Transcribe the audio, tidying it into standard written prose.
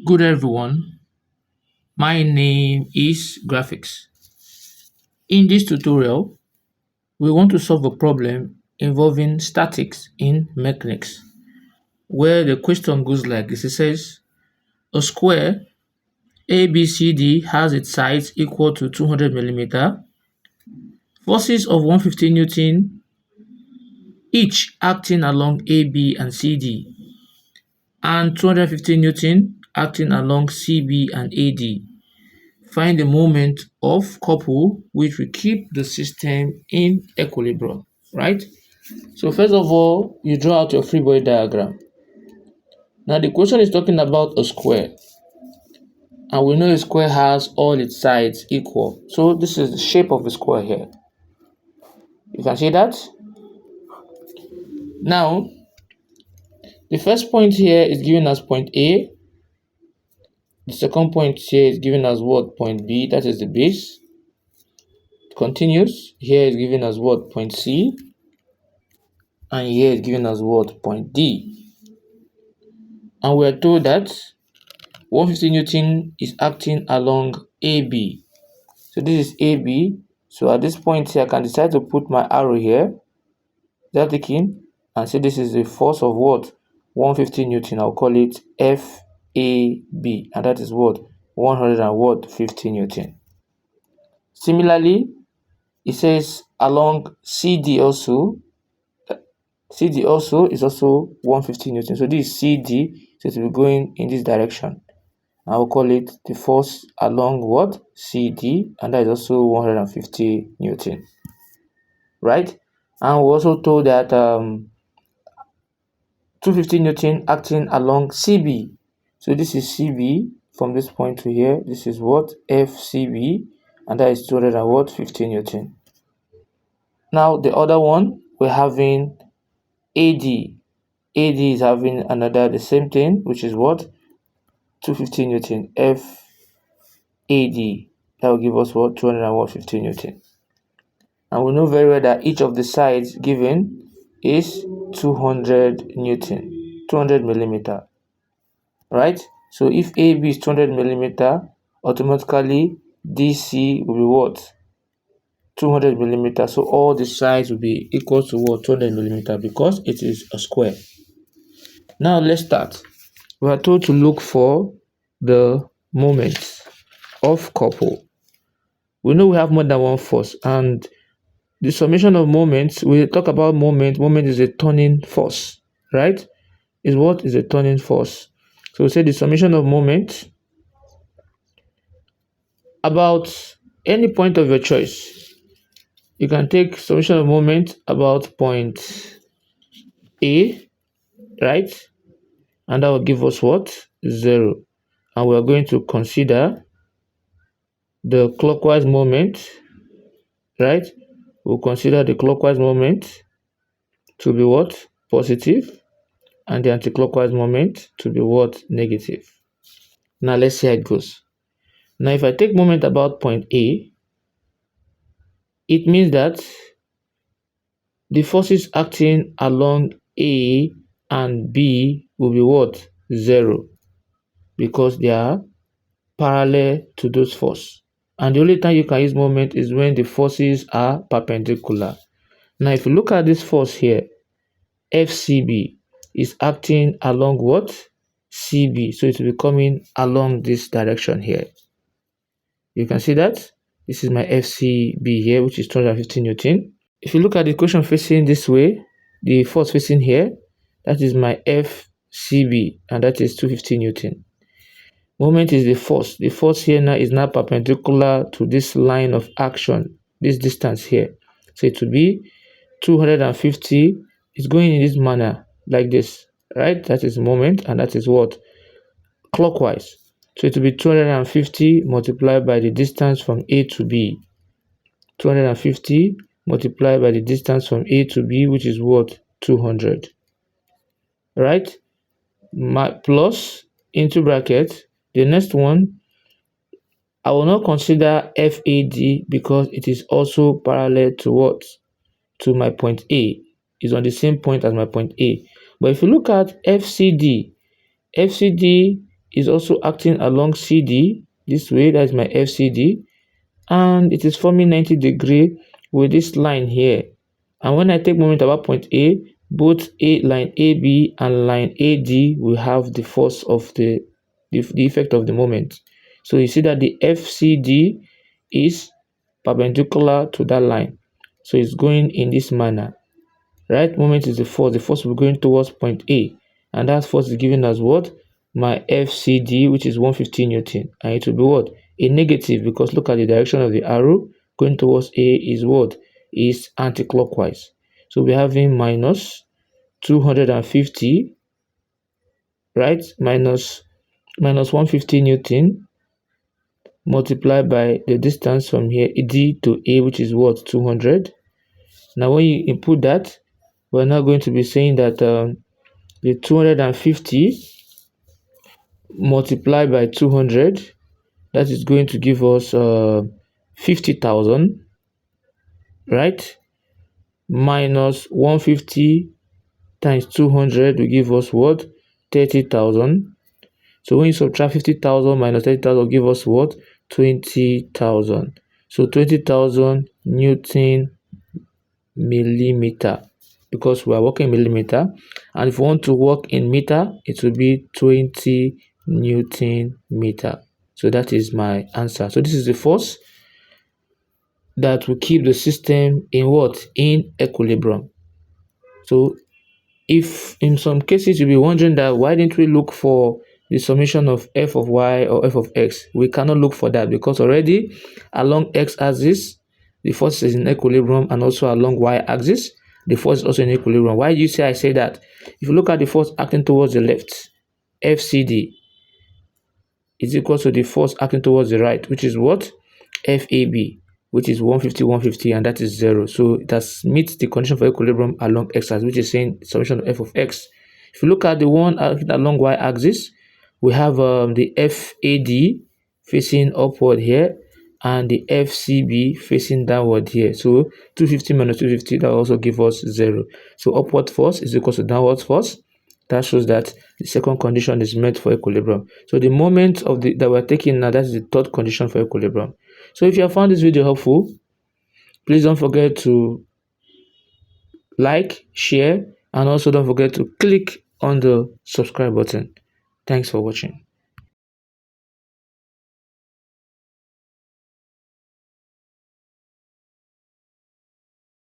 Good everyone, my name is Graphics. In this tutorial, we want to solve a problem involving statics in mechanics, where the question goes like this. It says, a square ABCD has its sides equal to 200 millimeter, forces of 150 Newton, each acting along AB and CD, and 250 Newton acting along CB and AD. Find the moment of couple which will keep the system in equilibrium, right? So first of all, you draw out your free body diagram. Now the question is talking about a square, and we know a square has all its sides equal. So this is the shape of the square here. You can see that. Now, the first point here is given as point A. The second point here is given as what? Point B, that is the base. It continues. Here is given as what? Point C. And here is given as what? Point D. And we are told that 150 Newton is acting along AB. So this is AB. So at this point here, I can decide to put my arrow here, that taking, and say this is the force of what? 150 Newton. I'll call it FAB, and that is what? 150 Newton. Similarly, it says along CD also. CD also is also 150 Newton. So this is CD, so it will be going in this direction. I will call it the force along what? CD, and that is also 150 Newton. Right? And we also told that 250 Newton acting along CB. So this is CB from this point to here. This is what? FCB, and that is 250 Newton. Now the other one, we're having AD. AD is having another the same thing, which is what? 250 Newton. FAD. That will give us what? 250 Newton. And we know very well that each of the sides given is 200 Newton, 200 millimeter. Right? So if AB is 200 millimeter, automatically DC will be what? 200 millimeter. So all the sides will be equal to what? 200 millimeter, because it is a square. Now let's start. We are told to look for the moment of couple. We know we have more than one force, and the summation of moments, we talk about moment. Moment is a turning force, right? Is what is a turning force. So we say the summation of moment about any point of your choice. You can take summation of moment about point A, right? And that will give us what? 0. And we are going to consider the clockwise moment, right? We'll consider the clockwise moment to be what? Positive, and the anti-clockwise moment to be what? Negative. Now let's see how it goes. Now if I take moment about point A, it means that the forces acting along A and B will be what? 0, because they are parallel to those forces. And the only time you can use moment is when the forces are perpendicular. Now if you look at this force here, FCB is acting along what? CB. So it will be coming along this direction here. You can see that this is my FCB here, which is 250 Newton. If you look at the equation facing this way, the force facing here, that is my FCB, and that is 250 Newton. Moment is the force. The force here now is now perpendicular to this line of action, this distance here. So it will be 250. It's going in this manner, like this, right? That is moment, and that is what? Clockwise. So it will be 250 multiplied by the distance from A to B. 250 multiplied by the distance from A to B, which is what? 200. Right? My plus into bracket. The next one, I will not consider FAD because it is also parallel to what? To my point A. It's on the same point as my point A. But if you look at FCD, FCD is also acting along CD this way. That's my FCD, and it is forming 90-degree with this line here. And when I take moment about point A, both line AB and line AD will have the force of the effect of the moment. So you see that the FCD is perpendicular to that line. So it's going in this manner. Right moment is the force. The force will be going towards point A. And that force is given as what? My FCD, which is 150 Newton. And it will be what? A negative, because look at the direction of the arrow going towards A is what? Is anti-clockwise. So we're having minus 250, right? Minus 150 Newton multiplied by the distance from here, D to A, which is what? 200. Now when you input that, we're now going to be saying that the 250 multiplied by 200, that is going to give us 50,000, right? Minus 150 times 200 will give us what? 30,000. So when you subtract 50,000 minus 30,000 will give us what? 20,000. So 20,000 Newton millimeter, because we are working millimeter, and if we want to work in meter, it will be 20 Newton meter. So that is my answer. So this is the force that will keep the system in what? In equilibrium. So if in some cases you'll be wondering that why didn't we look for the summation of f of y or f of x, we cannot look for that because already along x-axis the force is in equilibrium, and also along y-axis the force is also in equilibrium. Why do you say I say that? If you look at the force acting towards the left, FCD is equal to the force acting towards the right, which is what? FAB, which is 150, and that is 0. So it has meets the condition for equilibrium along x-axis, which is saying summation of f of x. If you look at the one along y-axis, we have the FAD facing upward here, and the FCB facing downward here. So 250 minus 250, that will also give us 0. So upward force is equal to downward force. That shows that the second condition is met for equilibrium. So the moment of that we're taking now, that is the third condition for equilibrium. So if you have found this video helpful, please don't forget to like, share, and also don't forget to click on the subscribe button. Thanks for watching.